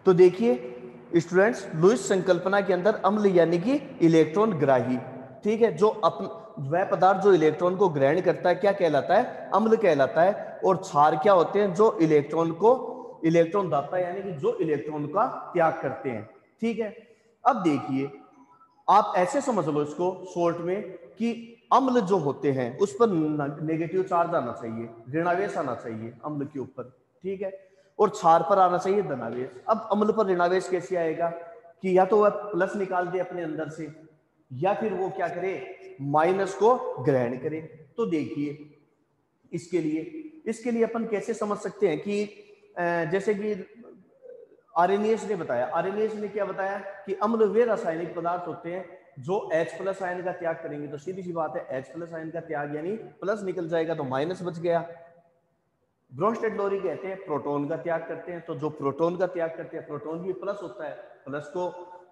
तो देखिए students, Lewis संकल्पना के अंदर अम्ल यानी कि इलेक्ट्रॉन ग्राही, ठीक है, जो वह पदार्थ जो इलेक्ट्रॉन को ग्रहण करता है क्या कहलाता है? अम्ल कहलाता है। और क्षार क्या होते हैं? जो इलेक्ट्रॉन दाता यानी कि जो इलेक्ट्रॉन का त्याग करते हैं, ठीक है। अब देखिए, आप ऐसे समझ लो इसको शॉर्ट में कि अम्ल जो होते हैं उस पर नेगेटिव चार्ज आना चाहिए, ऋणावेश आना चाहिए अम्ल के ऊपर, ठीक है, और क्षार पर आना चाहिए धनावेश। अब अम्ल पर ऋणावेश कैसे आएगा कि या तो वह प्लस निकाल दे अपने अंदर से या फिर वो क्या करे, माइनस को ग्रहण करे। तो देखिए इसके लिए अपन कैसे समझ सकते हैं कि जैसे कि आर्यनियस ने बताया, आर्यनियस ने क्या बताया कि अम्ल वे रासायनिक पदार्थ होते हैं जो H+ आयन का त्याग करेंगे। तो सीधी सी बात है, H+ आयन का त्याग यानी प्लस निकल जाएगा तो माइनस बच गया। ब्रोंस्टेड-लोरी कहते हैं प्रोटॉन का त्याग करते हैं, तो जो प्रोटॉन का त्याग करते हैं, प्रोटॉन भी प्लस होता है, प्लस को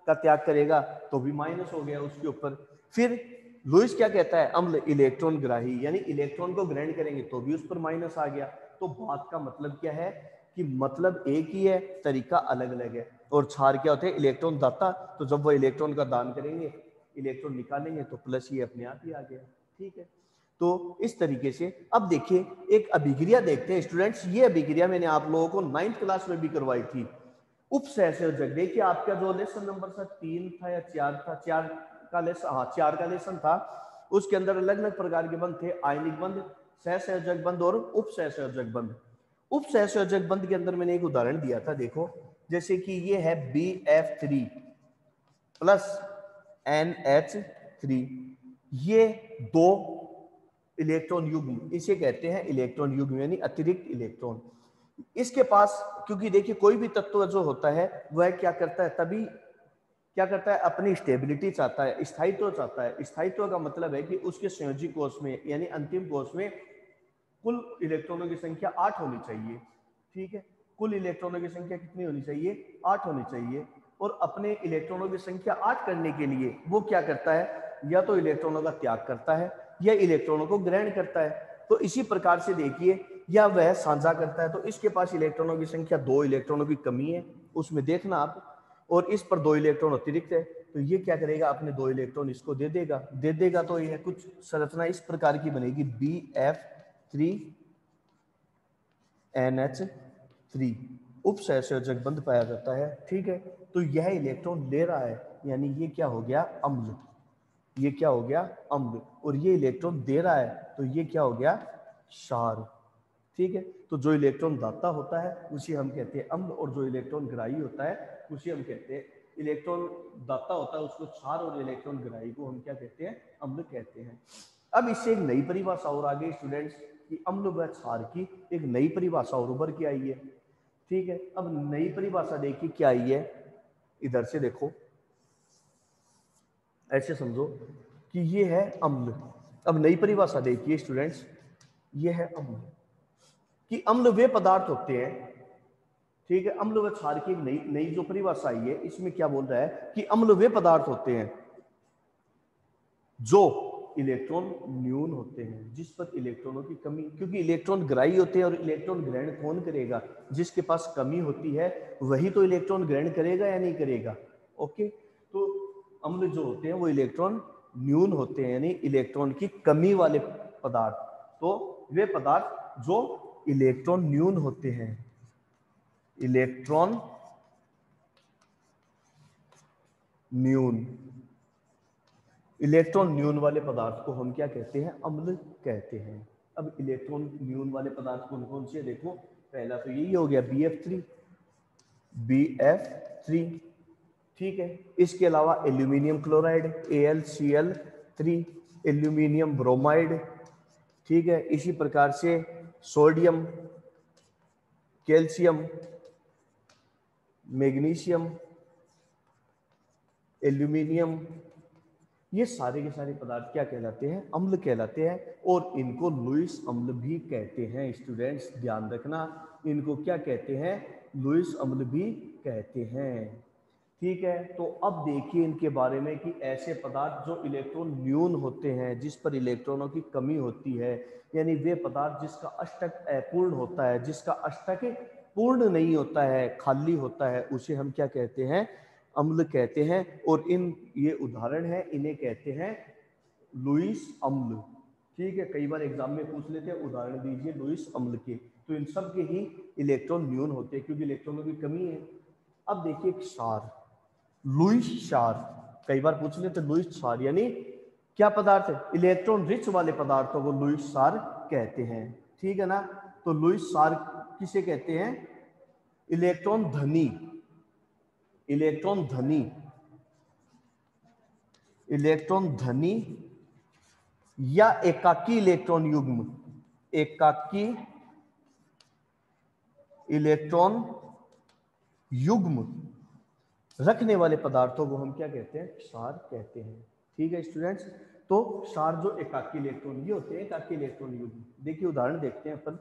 का त्याग करेगा तो भी माइनस हो गया उसके ऊपर। फिर लुईस क्या कहता है? अम्ल इलेक्ट्रॉन ग्राही यानी इलेक्ट्रॉन को ग्रहण करेंगे तो भी उस पर माइनस आ गया। तो बात का मतलब क्या है कि मतलब एक ही है, तरीका अलग अलग है। और क्षार क्या होते हैं? इलेक्ट्रॉन दाता। तो जब वो इलेक्ट्रॉन का दान करेंगे, इलेक्ट्रॉन निकालेंगे तो प्लस ही अपने आप ही आ गया, ठीक है। तो इस तरीके से अब देखिए एक अभिक्रिया देखते हैं स्टूडेंट्स। ये अभिक्रिया मैंने आप लोगों को 9th क्लास में भी करवाई थी। उपसहसंयोजक, देखिए आपका जो लेसन नंबर था 3 था या 4 था, 4 का लेसन, हाँ 4 का लेसन था, उसके अंदर अलग अलग प्रकार के बंध थे, आयनिक बंध, सहसंयोजक बंध और उपसहसंयोजक बंध। उपसहसंयोजक बंध के अंदर मैंने एक उदाहरण दिया था, देखो जैसे कि ये है BF3 प्लस NH3, ये दो इलेक्ट्रॉन युग्म, इसे कहते हैं इलेक्ट्रॉन युग्म यानी अतिरिक्त इलेक्ट्रॉन। इसके पास, क्योंकि देखिए कोई भी तत्व जो होता है वह क्या करता है, तभी क्या करता है, अपनी स्टेबिलिटी चाहता है, स्थायित्व चाहता है। स्थायित्व का मतलब है कि उसके संयोजी कोष में यानी अंतिम कोष में कुल इलेक्ट्रॉनों की संख्या 8 होनी चाहिए, ठीक है। कुल इलेक्ट्रॉनों की संख्या कितनी होनी चाहिए? 8 होनी चाहिए। और अपने इलेक्ट्रॉनों की संख्या 8 करने के लिए वो क्या करता है, या तो इलेक्ट्रॉनों का त्याग करता है या इलेक्ट्रॉनों को ग्रहण करता है। तो इसी प्रकार से देखिए, या वह साझा करता है। तो इसके पास इलेक्ट्रॉनों की संख्या 2 इलेक्ट्रॉनों की कमी है उसमें, देखना आप, और इस पर 2 इलेक्ट्रॉन अतिरिक्त है। तो ये क्या करेगा, अपने 2 इलेक्ट्रॉन इसको दे देगा। तो यह कुछ संरचना इस प्रकार की बनेगी, BF3NH3 उपसहसंयोजक बंध पाया जाता है, ठीक है। तो यह इलेक्ट्रॉन ले रहा है यानी ये क्या हो गया, अम्ल। ये क्या हो गया, अम्ल। और ये इलेक्ट्रॉन दे रहा है तो ये क्या हो गया, क्षार, ठीक है। तो जो इलेक्ट्रॉन दाता होता है उसे हम कहते हैं अम्ल, और जो इलेक्ट्रॉन ग्राही होता है उसे हम कहते हैं, इलेक्ट्रॉन दाता होता है उसको क्षार और इलेक्ट्रॉन ग्राही को हम क्या कहते हैं, अम्ल कहते हैं। अब इससे एक नई परिभाषा और आ गई स्टूडेंट्स कि अम्ल व क्षार की एक नई परिभाषा और उभर के आई है, ठीक है। अब नई परिभाषा देखिए क्या आई है, इधर से देखो, ऐसे समझो कि ये है अम्ल। अब नई परिभाषा देखिए स्टूडेंट्स, ये है अम्ल, कि अम्ल वे पदार्थ होते हैं, ठीक है। अम्ल व क्षार की एक नई जो परिभाषा आई है, इसमें क्या बोल रहा है कि अम्ल वे पदार्थ होते हैं जो इलेक्ट्रॉन न्यून होते हैं, जिस पर इलेक्ट्रॉनों की कमी, क्योंकि इलेक्ट्रॉन ग्राही होते हैं और इलेक्ट्रॉन ग्रहण कौन करेगा, जिसके पास कमी होती है वही तो इलेक्ट्रॉन ग्रहण करेगा या नहीं करेगा, ओके। तो अम्ल जो होते हैं वो इलेक्ट्रॉन न्यून होते हैं यानी इलेक्ट्रॉन की कमी वाले पदार्थ। तो वे पदार्थ जो इलेक्ट्रॉन न्यून होते हैं, इलेक्ट्रॉन न्यून, इलेक्ट्रॉन न्यून वाले पदार्थ को हम क्या कहते हैं, अम्ल कहते हैं। अब इलेक्ट्रॉन न्यून वाले पदार्थ कौन कौन से, देखो पहला तो यही हो गया BF3, ठीक है। इसके अलावा aluminium chloride AlCl3, aluminium bromide, ठीक है। इसी प्रकार से सोडियम, कैल्शियम, मैग्नीशियम, एल्यूमिनियम, ये सारे के सारे पदार्थ क्या कहलाते हैं, अम्ल कहलाते हैं। और इनको लुईस अम्ल भी कहते हैं स्टूडेंट्स, ध्यान रखना, इनको क्या कहते हैं, लुईस अम्ल भी कहते हैं, ठीक है। तो अब देखिए इनके बारे में कि ऐसे पदार्थ जो इलेक्ट्रॉन न्यून होते हैं, जिस पर इलेक्ट्रॉनों की कमी होती है, यानी वे पदार्थ जिसका अष्टक अपूर्ण होता है, जिसका अष्टक पूर्ण नहीं होता है, खाली होता है, उसे हम क्या कहते हैं, अम्ल कहते हैं। और ये उदाहरण है, इन्हें कहते हैं लुईस अम्ल। ठीक है, कई बार एग्जाम में पूछ लेते हैं उदाहरण दीजिए लुईस अम्ल के, तो इन सब के ही इलेक्ट्रॉन न्यून होते हैं क्योंकि इलेक्ट्रॉनों की कमी है। अब देखिए क्षार, लुईस क्षार, कई बार पूछ लेते लुईस क्षार यानी क्या पदार्थ है, इलेक्ट्रॉन रिच वाले पदार्थों को लुईस क्षार कहते हैं। ठीक है ना, तो लुईस क्षार किसे कहते हैं, इलेक्ट्रॉन धनी, इलेक्ट्रॉन धनी, इलेक्ट्रॉन धनी या एकाकी इलेक्ट्रॉन युग्म, एकाकी इलेक्ट्रॉन युग्म रखने वाले पदार्थों को हम क्या कहते हैं, क्षार कहते हैं। ठीक है स्टूडेंट्स, तो क्षार जो एकाकी इलेक्ट्रॉन ये होते हैं एकाकी इलेक्ट्रॉन युग्म। देखिए उदाहरण देखते हैं अपन,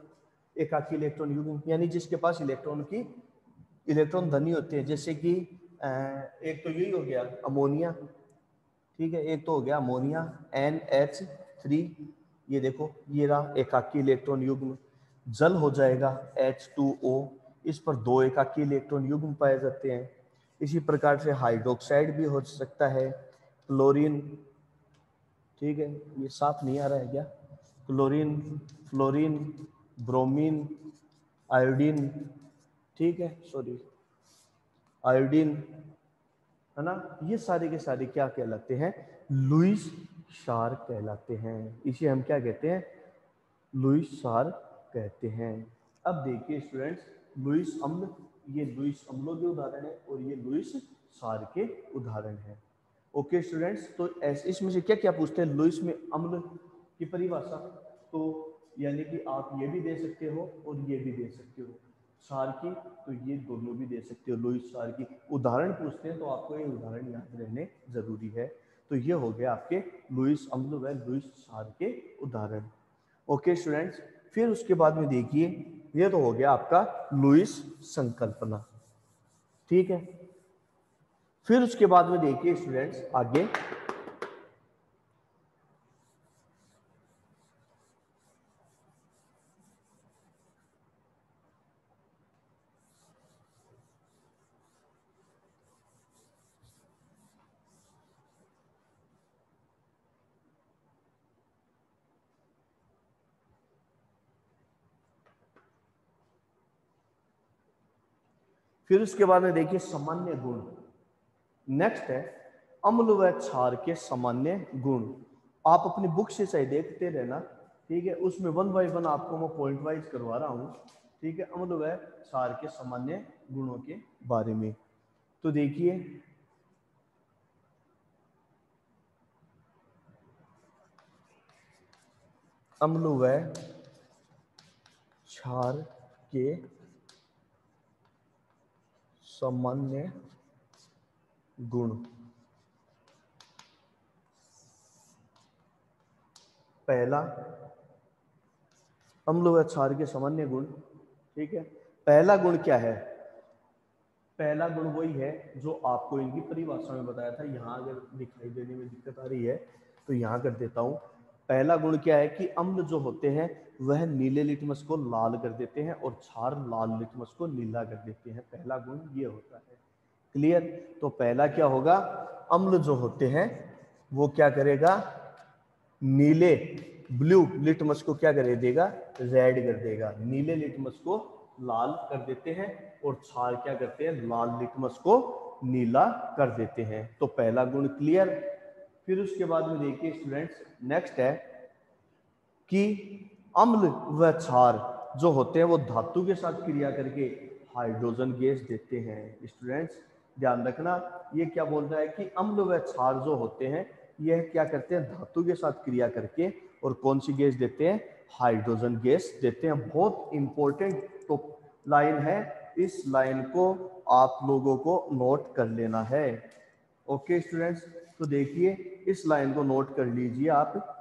एकाकी इलेक्ट्रॉन युग्म यानी जिसके पास इलेक्ट्रॉन धनी होते हैं, जैसे कि एक तो यही हो गया अमोनिया, ठीक है, एक तो हो गया अमोनिया NH3, ये देखो ये रहा एकाकी इलेक्ट्रॉन युग्म। जल हो जाएगा H2O, इस पर 2 एकाकी इलेक्ट्रॉन युग्म पाए जाते हैं। इसी प्रकार से हाइड्रोक्साइड भी हो सकता है, क्लोरीन, ठीक है, ये साफ नहीं आ रहा है क्या, क्लोरीन, फ्लोरीन, ब्रोमीन, आयोडीन, ठीक है, सॉरी आयोडीन, है ना, ये सारे के सारे क्या कहलाते हैं, लुईस क्षार कहलाते हैं। इसे हम क्या कहते हैं, लुईस क्षार कहते हैं। अब देखिए स्टूडेंट्स, लुईस अम्ल, ये लुईस अम्लों के उदाहरण है और ये लुईस क्षार के उदाहरण है। ओके स्टूडेंट्स, तो इसमें से क्या क्या पूछते हैं, लुईस में अम्ल की परिभाषा, तो यानी कि आप ये भी दे सकते हो और ये भी दे सकते हो, क्षार की, तो ये दोनों भी दे सकते हो, लुईस क्षार की। उदाहरण पूछते हैं तो आपको ये उदाहरण याद रहने जरूरी है। तो ये हो गया आपके लुईस अम्ल व लुईस क्षार के उदाहरण। ओके स्टूडेंट्स, फिर उसके बाद में देखिए, ये तो हो गया आपका लुईस संकल्पना, ठीक है। फिर उसके बाद में देखिए स्टूडेंट्स आगे, फिर उसके बाद में देखिए सामान्य गुण। नेक्स्ट है अम्ल व क्षार के सामान्य गुण। आप अपनी बुक से सही देखते रहना, ठीक है, उसमें 1 बाय 1 आपको मैं पॉइंट वाइज करवा रहा हूँ, ठीक है, अम्ल व क्षार के सामान्य गुणों के बारे में। तो देखिए अम्ल व क्षार के सामान्य गुण। पहला, अम्ल व क्षार के सामान्य गुण, ठीक है। पहला गुण क्या है, पहला गुण वही है जो आपको इनकी परिभाषा में बताया था। यहाँ अगर दिखाई देने में दिक्कत आ रही है तो यहाँ कर देता हूँ। पहला गुण क्या है कि अम्ल जो होते हैं वह नीले लिटमस को लाल कर देते हैं और क्षार लाल लिटमस को नीला कर देते हैं। पहला गुण ये होता है, क्लियर। तो पहला क्या होगा, अम्ल जो होते हैं वो क्या करेगा, नीले ब्लू लिटमस को क्या कर देगा, रेड कर देगा, नीले लिटमस को लाल कर देते हैं और क्षार क्या करते हैं, लाल लिटमस को नीला कर देते हैं। तो पहला गुण क्लियर। फिर उसके बाद में देखिए स्टूडेंट्स, नेक्स्ट है कि अम्ल व क्षार जो होते हैं वो धातु के साथ क्रिया करके हाइड्रोजन गैस देते हैं। स्टूडेंट्स ध्यान रखना, ये क्या बोल रहा है कि अम्ल व क्षार जो होते हैं यह क्या करते हैं, धातु के साथ क्रिया करके और कौन सी गैस देते हैं, हाइड्रोजन गैस देते हैं। बहुत इंपॉर्टेंट तो लाइन है, इस लाइन को आप लोगों को नोट कर लेना है। ओके स्टूडेंट्स, तो देखिए इस लाइन को नोट कर लीजिए आप।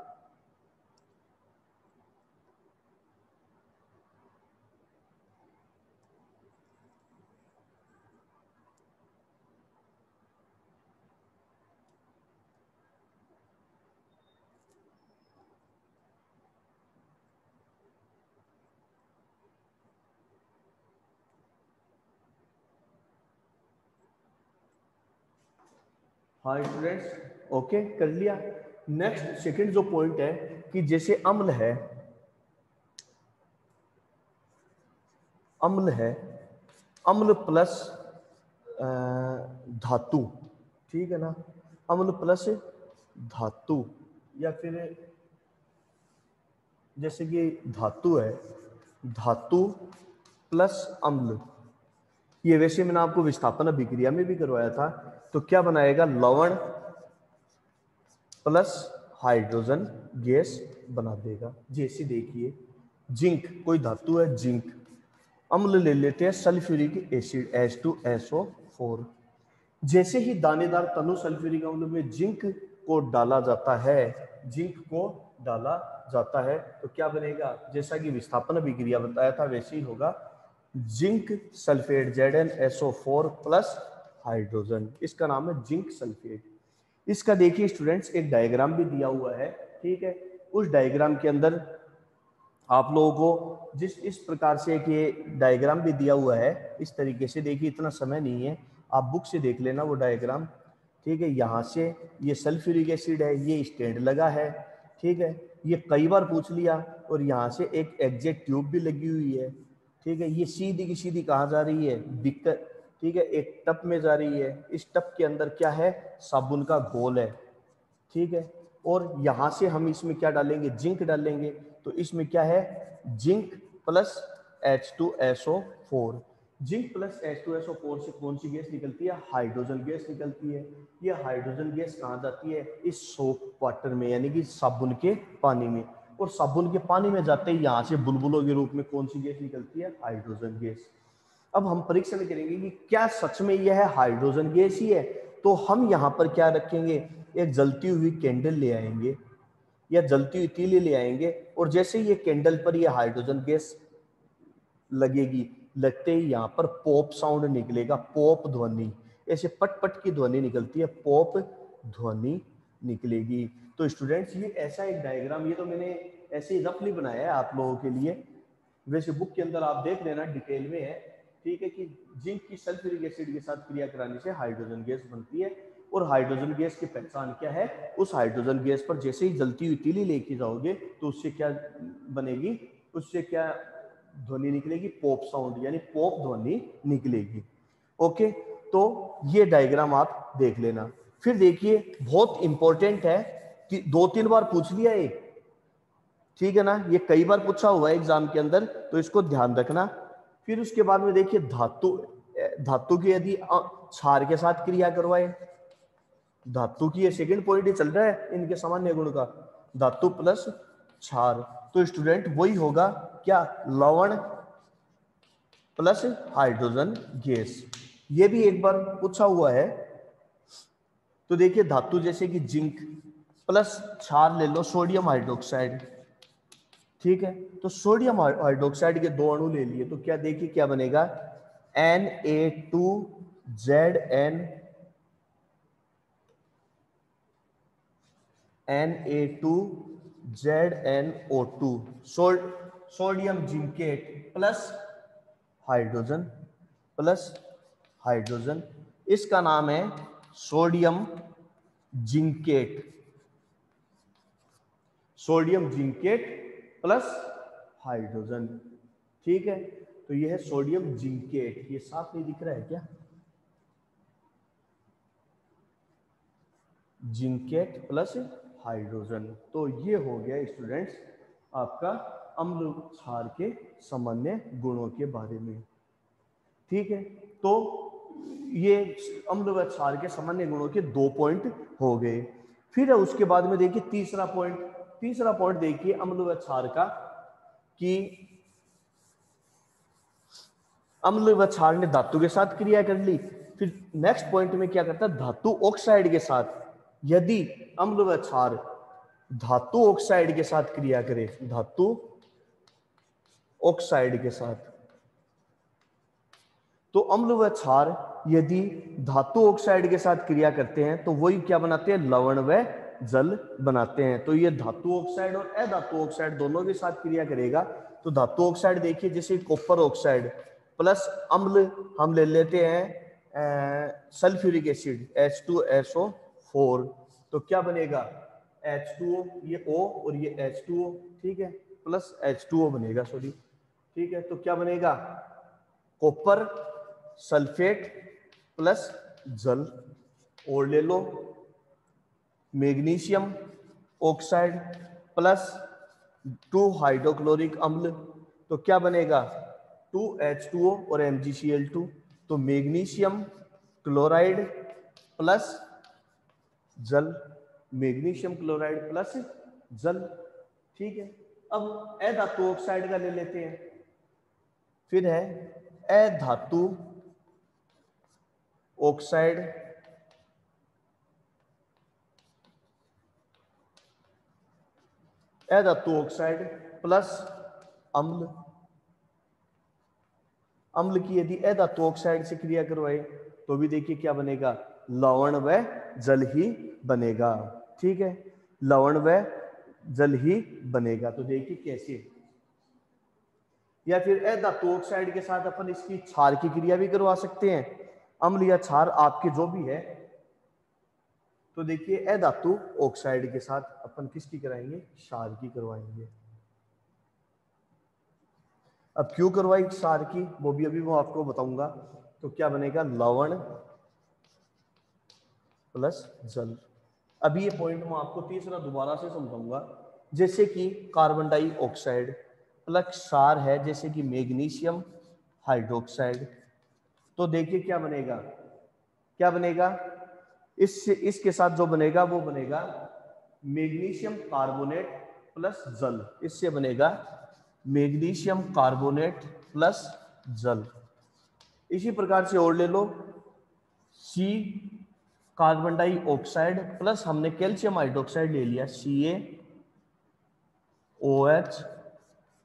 हाँ स्टूडेंट्स, ओके कर लिया। नेक्स्ट सेकंड जो पॉइंट है कि जैसे अम्ल है, अम्ल प्लस धातु, ठीक है ना, अम्ल प्लस धातु, या फिर जैसे कि धातु है, धातु प्लस अम्ल, ये वैसे मैंने आपको विस्थापन अभिक्रिया में भी करवाया था। तो क्या बनाएगा, लवण प्लस हाइड्रोजन गैस बना देगा। जैसे देखिए जिंक, कोई धातु है जिंक, अम्ल ले लेते हैं सल्फ्यूरिक एसिड H2SO4। जैसे ही दानेदार तनु सल्फ्यूरिक अम्ल में जिंक को डाला जाता है, जिंक को डाला जाता है तो क्या बनेगा, जैसा कि विस्थापन अभिक्रिया बताया था वैसे ही होगा, zinc sulphate ZnSO4 plus hydrogen, इसका नाम है जिंक सल्फेट। इसका देखिए स्टूडेंट्स एक डायग्राम भी दिया हुआ है, ठीक है। उस डायग्राम के अंदर आप लोगों को जिस इस प्रकार से कि डायग्राम भी दिया हुआ है, इस तरीके से देखिए, इतना समय नहीं है, आप बुक से देख लेना वो डायग्राम, ठीक है। यहाँ से ये सल्फ्यूरिक एसिड है, ये स्टैंड लगा है, ठीक है, ये कई बार पूछ लिया, और यहाँ से एक एग्जैक्ट ट्यूब भी लगी हुई है, ठीक है। ये सीधी की सीधी कहाँ जा रही है, बिकर, ठीक है, एक टप में जा रही है। इस टप के अंदर क्या है, साबुन का घोल है, ठीक है। और यहां से हम इसमें क्या डालेंगे, जिंक डालेंगे, तो इसमें क्या है, zinc plus H2SO4। Zinc plus H2SO4 से कौन सी गैस निकलती है, हाइड्रोजन गैस निकलती है। ये हाइड्रोजन गैस कहाँ जाती है, इस सोप वाटर में, यानी कि साबुन के पानी में, और साबुन के पानी में जाते ही यहाँ से बुलबुलों के रूप में कौन सी गैस निकलती है, हाइड्रोजन गैस। अब हम परीक्षण करेंगे कि क्या सच में यह हाइड्रोजन गैस ही है। तो हम यहाँ पर क्या रखेंगे, एक जलती हुई कैंडल ले आएंगे या जलती हुई तीली ले आएंगे, और जैसे ये कैंडल पर ये हाइड्रोजन गैस लगेगी, लगते ही यहाँ पर पॉप साउंड निकलेगा, पॉप ध्वनि, ऐसे पट पट की ध्वनि निकलती है, पॉप ध्वनि निकलेगी। तो स्टूडेंट्स ये ऐसा एक डायग्राम, ये तो मैंने ऐसे ही रफली बनाया है आप लोगों के लिए, वैसे बुक के अंदर आप देख लेना डिटेल में है, ठीक है, कि जिंक की सल्फ्यूरिक एसिड के साथ क्रिया कराने से हाइड्रोजन गैस बनती है। और हाइड्रोजन गैस की पहचान क्या है, उस हाइड्रोजन गैस पर जैसे ही जलती हुई तीली लेके जाओगे तो उससे क्या बनेगी, उससे क्या ध्वनि निकलेगी, पॉप साउंड, यानी पॉप ध्वनि निकलेगी। ओके, तो ये डायग्राम आप देख लेना। फिर देखिए बहुत इंपॉर्टेंट है कि 2-3 बार पूछ लिया ये, ठीक है ना, ये कई बार पूछा हुआ है एग्जाम के अंदर, तो इसको ध्यान रखना। फिर उसके बाद में देखिए धातु की यदि क्षार के साथ क्रिया करवाए, धातु की ये सेकंड पॉइंट ही चल रहा है इनके सामान्य गुण का, धातु प्लस क्षार, तो स्टूडेंट वही होगा क्या, लवण प्लस हाइड्रोजन गैस। ये भी एक बार पूछा हुआ है। तो देखिए धातु जैसे कि जिंक प्लस क्षार ले लो, सोडियम हाइड्रोक्साइड, ठीक है। तो सोडियम हाइड्रोक्साइड के 2 अणु ले लिए, तो क्या देखिए क्या बनेगा, Na2ZnO2, sodium zincate plus hydrogen, इसका नाम है sodium zincate, sodium zincate plus hydrogen, ठीक है। तो यह है सोडियम जिंकेट, ये साफ नहीं दिख रहा है क्या, जिंकेट प्लस हाइड्रोजन। तो ये हो गया स्टूडेंट्स आपका अम्ल क्षार के सामान्य गुणों के बारे में, ठीक है। तो ये अम्ल व क्षार के सामान्य गुणों के 2 पॉइंट हो गए। फिर उसके बाद में देखिए तीसरा पॉइंट देखिए अम्ल व क्षार का, कि अम्ल व क्षार ने धातु के साथ क्रिया कर ली। फिर नेक्स्ट पॉइंट में क्या करता है, धातु ऑक्साइड के साथ, यदि अम्ल व क्षार धातु ऑक्साइड के साथ क्रिया करे, धातु ऑक्साइड के साथ, तो अम्ल व क्षार यदि धातु ऑक्साइड के साथ क्रिया करते हैं तो वही क्या बनाते हैं, लवण व जल बनाते हैं। तो ये धातु ऑक्साइड और अधातु ऑक्साइड दोनों के साथ क्रिया करेगा। तो धातु ऑक्साइड देखिए जैसे कॉपर ऑक्साइड प्लस अम्ल हम ले लेते हैं सल्फ्यूरिक एसिड H2SO4, 4, तो क्या बनेगा H2O, ये O और ये H2O, ठीक है, प्लस H2O बनेगा, सॉरी, ठीक है। तो क्या बनेगा कॉपर सल्फेट प्लस जल, और ले लो मैग्नीशियम ऑक्साइड प्लस 2 हाइड्रोक्लोरिक अम्ल, तो क्या बनेगा 2H2O और MgCl2, तो मैग्नीशियम क्लोराइड प्लस जल, मैग्नीशियम क्लोराइड प्लस जल, ठीक है। अब अधातु ऑक्साइड का ले लेते हैं, फिर है अधातु ऑक्साइड अधातु ऑक्साइड प्लस अम्ल, अम्ल की यदि अधातु ऑक्साइड से क्रिया करवाए तो भी देखिए क्या बनेगा लवण व जल ही बनेगा, ठीक है, लवण व जल ही बनेगा। तो देखिए कैसे, या फिर अधातु ऑक्साइड के साथ अपन इसकी क्षार की क्रिया भी करवा सकते हैं, अम्ल या क्षार आपके जो भी है। तो देखिए अधातु ऑक्साइड के साथ अपन किसकी कराएंगे, क्षार की करवाएंगे। अब क्यों करवाई क्षार की, वो भी अभी मैं आपको बताऊंगा। तो क्या बनेगा लवण प्लस जल। अभी ये पॉइंट मैं आपको तीसरा दोबारा से समझाऊंगा, जैसे कि कार्बन डाइऑक्साइड प्लस क्षार है, जैसे कि मैग्नीशियम हाइड्रोक्साइड, तो देखिए क्या बनेगा, क्या बनेगा इससे, इसके साथ जो बनेगा वो बनेगा मैग्नीशियम कार्बोनेट प्लस जल, इससे बनेगा मैग्नीशियम कार्बोनेट प्लस जल। इसी प्रकार से और ले लो सी कार्बन डाइऑक्साइड प्लस हमने कैल्शियम हाइड्रोक्साइड ले लिया CaOH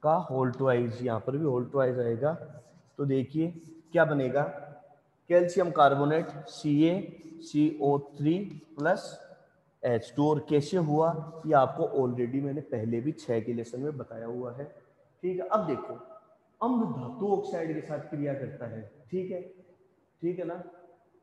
का होल ट्वाइस, यहाँ पर भी होल ट्वाइस आएगा। तो देखिए क्या बनेगा calcium carbonate CaCO3 plus H2, और कैसे हुआ ये आपको ऑलरेडी मैंने पहले भी 6 के लेसन में बताया हुआ है, ठीक है। अब देखो अम्ल धातु ऑक्साइड के साथ क्रिया करता है, ठीक है, ठीक है ना,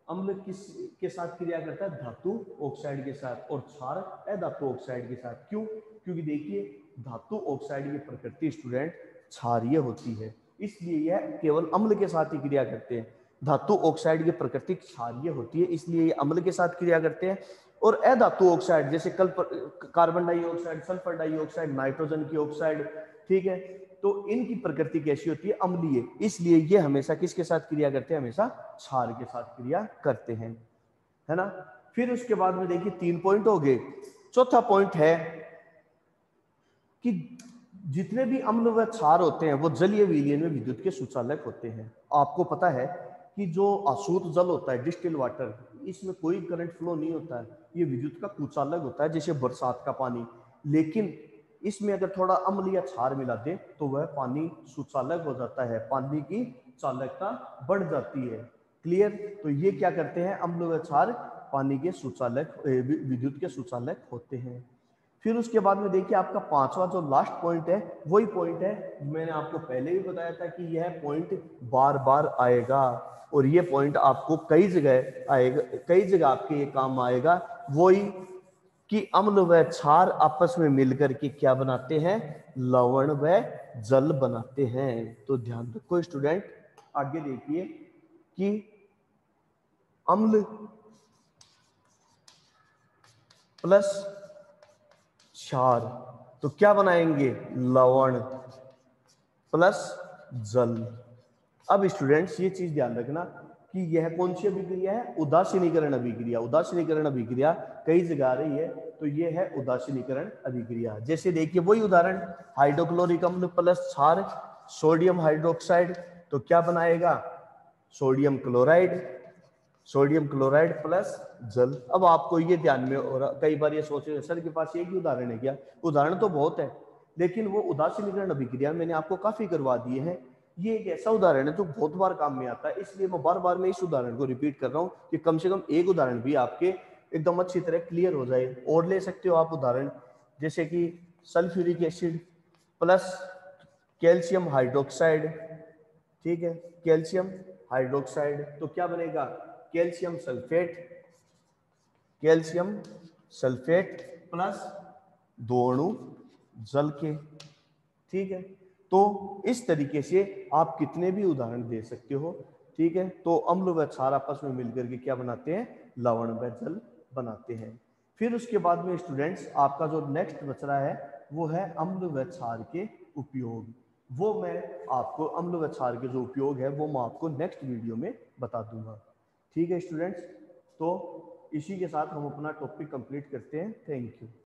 अम्ल किस के साथ क्रिया करता है धातु ऑक्साइड के साथ, और क्षार अधातु ऑक्साइड के साथ। क्यों, क्योंकि देखिए धातु ऑक्साइड की प्रकृति स्टूडेंट क्षारीय होती है, इसलिए यह केवल अम्ल के साथ ही क्रिया करते हैं। धातु ऑक्साइड की प्रकृति क्षारीय होती है, इसलिए ये अम्ल के साथ क्रिया करते हैं। और अधातु ऑक्साइड जैसे carbon dioxide, sulphur dioxide, nitrogen की ऑक्साइड, ठीक है, तो इनकी प्रकृति कैसी होती है अम्लीय, इसलिए ये हमेशा किसके साथ क्रिया करते हैं, हमेशा क्षार के साथ क्रिया करते हैं, है ना। फिर उसके बाद में देखिए 3 पॉइंट हो गए। चौथा पॉइंट है कि जितने भी अम्ल व क्षार होते हैं वो जलीय विलयन में विद्युत के सुचालक होते हैं। आपको पता है कि जो अशुद्ध जल होता है डिस्टिल वाटर, इसमें कोई करंट फ्लो नहीं होता है, ये विद्युत का कुचालक होता है, जैसे बरसात का पानी। लेकिन इसमें अगर थोड़ा अम्ल या क्षार मिला दे तो वह पानी सुचालक हो जाता है, पानी की चालकता बढ़ जाती है। क्लियर, तो ये क्या करते हैं अम्ल व क्षार पानी के सुचालक, विद्युत के सुचालक होते हैं। फिर उसके बाद में देखिए आपका पांचवा जो लास्ट पॉइंट है वही पॉइंट है, मैंने आपको पहले भी बताया था कि यह पॉइंट बार बार आएगा, और ये पॉइंट आपको कई जगह आएगा, कई जगह आपके ये काम आएगा, वही कि अम्ल व क्षार आपस में मिलकर के क्या बनाते हैं, लवण व जल बनाते हैं। तो ध्यान रखो स्टूडेंट, आगे देखिए कि अम्ल प्लस क्षार तो क्या बनाएंगे, लवण प्लस जल। अब स्टूडेंट्स ये चीज ध्यान रखना कि यह कौन सी अभिक्रिया है, उदासीनीकरण अभिक्रिया। उदासीनीकरण अभिक्रिया कई जगह आ रही है, तो ये है उदासीनीकरण अभिक्रिया। जैसे देखिए वही उदाहरण, हाइड्रोक्लोरिक अम्ल प्लस क्षार सोडियम हाइड्रोक्साइड, तो क्या बनाएगा sodium chloride, sodium chloride plus जल। अब आपको ये ध्यान में, और कई बार ये सोच रहे सर के पास एक ही उदाहरण है क्या, उदाहरण तो बहुत है, लेकिन वो उदासीनीकरण अभिक्रिया मैंने आपको काफी करवा दिए हैं। ये एक ऐसा उदाहरण है जो बहुत बार काम में आता है, इसलिए मैं बार बार मैं इस उदाहरण को रिपीट कर रहा हूँ कि कम से कम एक उदाहरण भी आपके एकदम अच्छी तरह क्लियर हो जाए। और ले सकते हो आप उदाहरण, जैसे कि sulphuric acid plus calcium hydroxide, ठीक है, कैल्शियम हाइड्रोक्साइड, तो क्या बनेगा calcium sulphate, calcium sulphate plus 2 अणु जल के। ठीक है, तो इस तरीके से आप कितने भी उदाहरण दे सकते हो। ठीक है, तो अम्ल व क्षार आपस में मिलकर के क्या बनाते हैं, लवण व जल बनाते हैं। फिर उसके बाद में स्टूडेंट्स आपका जो नेक्स्ट बच रहा है वो है अम्ल व क्षार के उपयोग। वो मैं आपको अम्ल व क्षार के जो उपयोग है वो मैं आपको नेक्स्ट वीडियो में बता दूंगा। ठीक है स्टूडेंट्स, तो इसी के साथ हम अपना टॉपिक कंप्लीट करते हैं। Thank you.